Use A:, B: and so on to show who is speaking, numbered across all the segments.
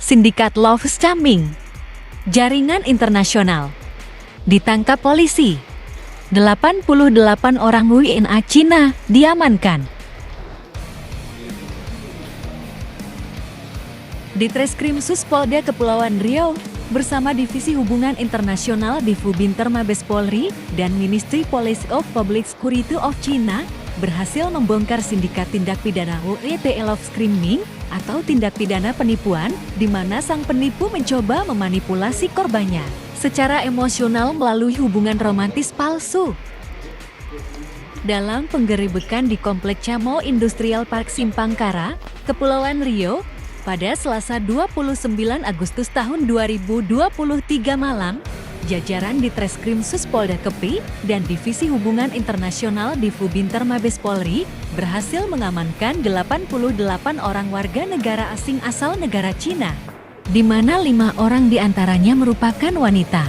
A: sindikat love scamming, jaringan internasional. Ditangkap polisi. 88 orang WNA Cina diamankan. Ditreskrim Suspolda Kepulauan Riau bersama Divisi Hubungan Internasional Divubinter Mabes Polri dan Ministry Police of Public Security of China berhasil membongkar sindikat tindak pidana WTE love scamming atau tindak pidana penipuan di mana sang penipu mencoba memanipulasi korbannya secara emosional melalui hubungan romantis palsu. Dalam penggerebekan di Komplek Camo Industrial Park Simpangkara, Kepulauan Riau, pada Selasa 29 Agustus tahun 2023 malam, jajaran Ditreskrim Suspolda Kepri dan Divisi Hubungan Internasional Divubinter Mabes Polri berhasil mengamankan 88 orang warga negara asing asal negara Cina, di mana 5 orang diantaranya merupakan wanita.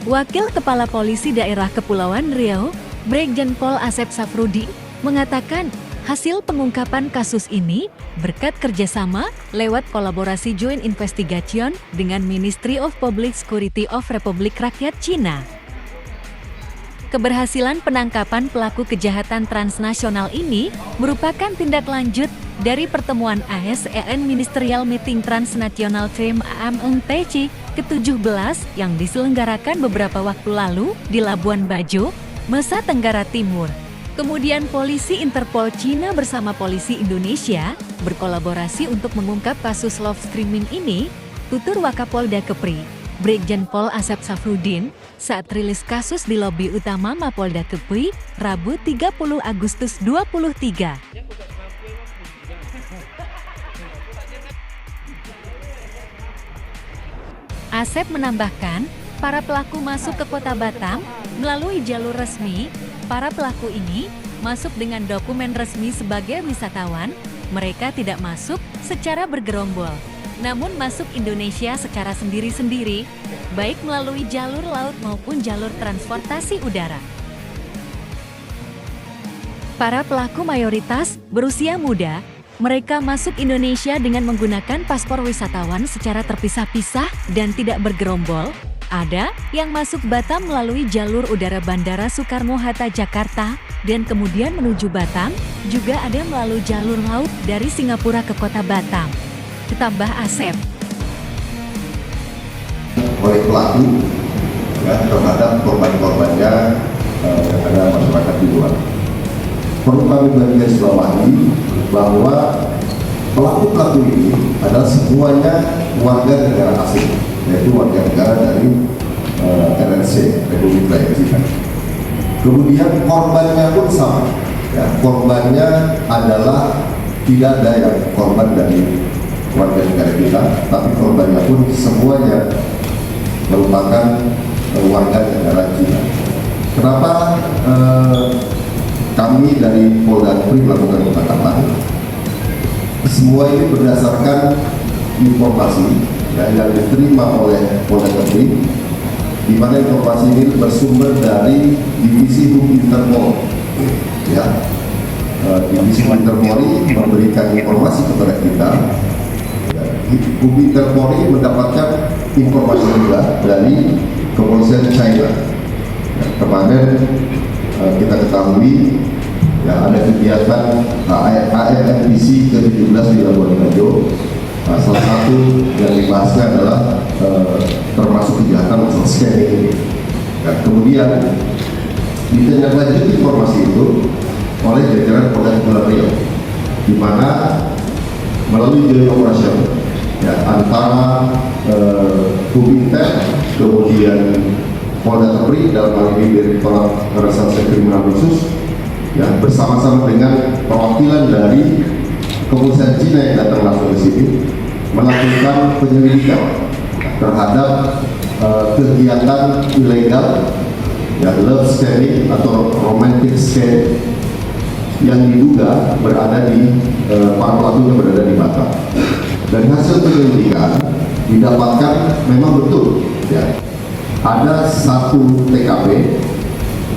A: Wakil Kepala Polisi Daerah Kepulauan Riau, Brigjen Pol Asep Safrudi, mengatakan hasil pengungkapan kasus ini berkat kerjasama lewat kolaborasi Joint Investigation dengan Ministry of Public Security of Republik Rakyat Cina. Keberhasilan penangkapan pelaku kejahatan transnasional ini merupakan tindak lanjut dari pertemuan ASEAN Ministerial Meeting Transnational Team AMNTC ke-17 yang diselenggarakan beberapa waktu lalu di Labuan Bajo, Nusa Tenggara Timur. Kemudian polisi Interpol Cina bersama polisi Indonesia berkolaborasi untuk mengungkap kasus love scamming ini, tutur Wakapolda Kepri, Brigjen Pol Asep Safrudin, saat rilis kasus di lobi utama Mapolda Kepri, Rabu 30 Agustus 23. Asep menambahkan, para pelaku masuk ke Kota Batam melalui jalur resmi. Para pelaku ini masuk dengan dokumen resmi sebagai wisatawan. Mereka tidak masuk secara bergerombol, namun masuk Indonesia secara sendiri-sendiri, baik melalui jalur laut maupun jalur transportasi udara. Para pelaku mayoritas berusia muda. Mereka masuk Indonesia dengan menggunakan paspor wisatawan secara terpisah-pisah dan tidak bergerombol. Ada yang masuk Batam melalui jalur udara Bandara Soekarno-Hatta Jakarta dan kemudian menuju Batam, juga ada melalui jalur laut dari Singapura ke Kota Batam. Ditambah Asep.
B: Oleh pelaku ya, terhadap korban-korbannya yang ada masyarakat di luar. Perlu kami garisbawahi bahwa pelaku-pelaku ini adalah semuanya warga negara asing, yaitu warga negara dari RNC, Republik Rakyat Cina. Kemudian korbannya pun sama, ya, korbannya adalah tidak ada yang korban dari warga negara kita, tapi korbannya pun semuanya merupakan warga negara Cina. Kenapa kami dari Polda Kepri melakukan penangkapan? Semua ini berdasarkan informasi yang diterima oleh Polda Kepri, di mana informasi ini bersumber dari Divisi Hubinter Polri. Ya, Divisi Hubinter Polri memberikan informasi kepada kita. Hubinter Polri mendapatkan informasi juga dari kepolisian China. Kemarin kita ketahui ya, ada kegiatan AMNTC ke-17 di Labuan Bajo. Salah satu yang dibahasnya adalah termasuk kejahatan love scamming ini. Dan kemudian ditindaklanjuti informasi itu oleh jajaran Polda Kepulauan Riau, di mana melalui joint operation ya, antara Hubinter kemudian Polda Kepri dalam hal ini Direktorat Reserse Kriminal Khusus yang bersama-sama dengan perwakilan dari kepolisian Cina yang datang langsung ke sini melakukan penyelidikan terhadap kegiatan ilegal ya, love scamming atau romantic scam yang diduga berada di para pelakunya berada di Batam. Dari hasil penyelidikan didapatkan memang betul ya, ada satu TKP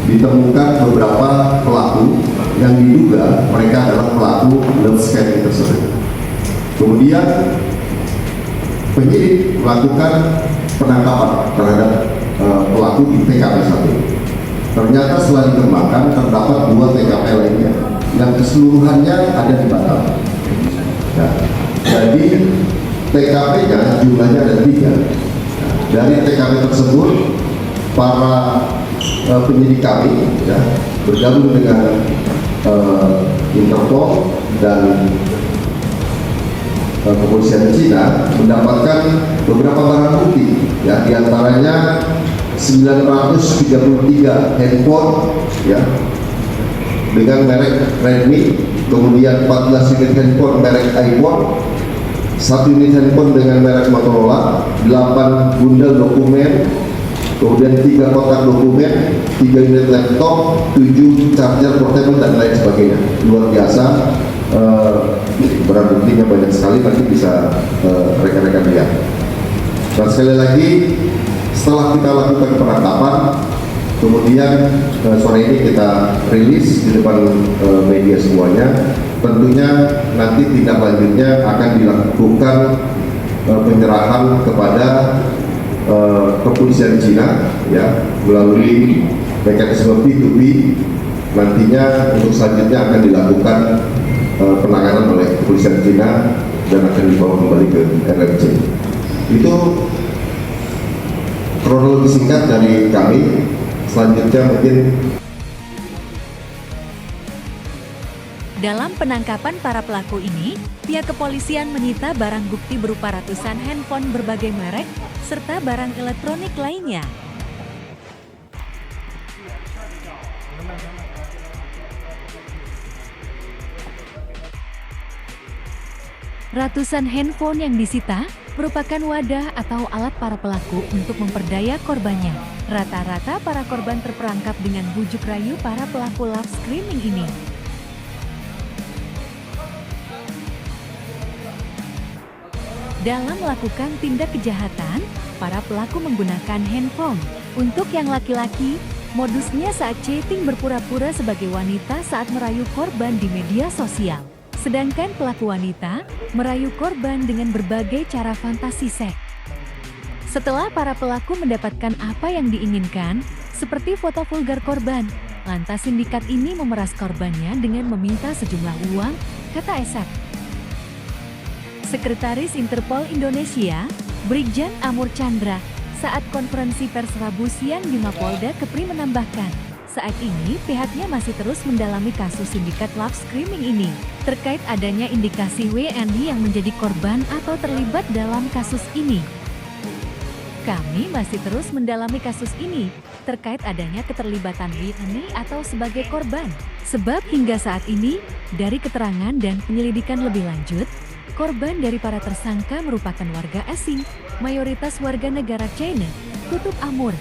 B: ditemukan beberapa pelaku yang diduga mereka adalah pelaku love scamming tersebut. Kemudian penyidik melakukan penangkapan terhadap pelaku di TKP 1. Ternyata setelah dikembangkan terdapat 2 TKP lainnya yang keseluruhannya ada di Batam. Ya, jadi TKP-nya jumlahnya ada 3. Dari TKP tersebut para penyidik kami ya, bergabung dengan Interpol dan kepolisian Cina mendapatkan beberapa barang bukti, ya, diantaranya 933 handphone ya dengan merek Redmi, kemudian 14 unit handphone merek iPhone, 1 unit handphone dengan merek Motorola, 8 bundel dokumen, kemudian 3 kotak dokumen, 3 unit laptop, 7 charger portable dan lain sebagainya. Luar biasa, barang buktinya banyak sekali, nanti bisa rekan-rekan lihat. Dan sekali lagi, setelah kita lakukan penangkapan, kemudian sore ini kita rilis di depan media semuanya. Tentunya nanti tindak lanjutnya akan dilakukan penyerahan kepada kepolisian Cina ya, melalui mekanisme P2P. Nantinya untuk selanjutnya akan dilakukan penanganan oleh kepolisian Cina dan akan dibawa kembali ke RRC. Itu kronologi singkat dari kami. Selanjutnya mungkin
A: dalam penangkapan para pelaku ini, pihak kepolisian menyita barang bukti berupa ratusan handphone berbagai merek serta barang elektronik lainnya. Ratusan handphone yang disita merupakan wadah atau alat para pelaku untuk memperdaya korbannya. Rata-rata para korban terperangkap dengan bujuk rayu para pelaku live streaming ini. Dalam melakukan tindak kejahatan, para pelaku menggunakan handphone. Untuk yang laki-laki, modusnya saat chatting berpura-pura sebagai wanita saat merayu korban di media sosial. Sedangkan pelaku wanita merayu korban dengan berbagai cara fantasi seks. Setelah para pelaku mendapatkan apa yang diinginkan, seperti foto vulgar korban, lantas sindikat ini memeras korbannya dengan meminta sejumlah uang, kata Esek. Sekretaris Interpol Indonesia, Brigjen Amur Chandra, saat konferensi pers Rabu siang di Mapolda Kepri menambahkan, saat ini pihaknya masih terus mendalami kasus sindikat live streaming ini, terkait adanya indikasi WNI yang menjadi korban atau terlibat dalam kasus ini. Kami masih terus mendalami kasus ini, terkait adanya keterlibatan WNI atau sebagai korban. Sebab hingga saat ini, dari keterangan dan penyelidikan lebih lanjut, korban dari para tersangka merupakan warga asing, mayoritas warga negara China, tutup Amur.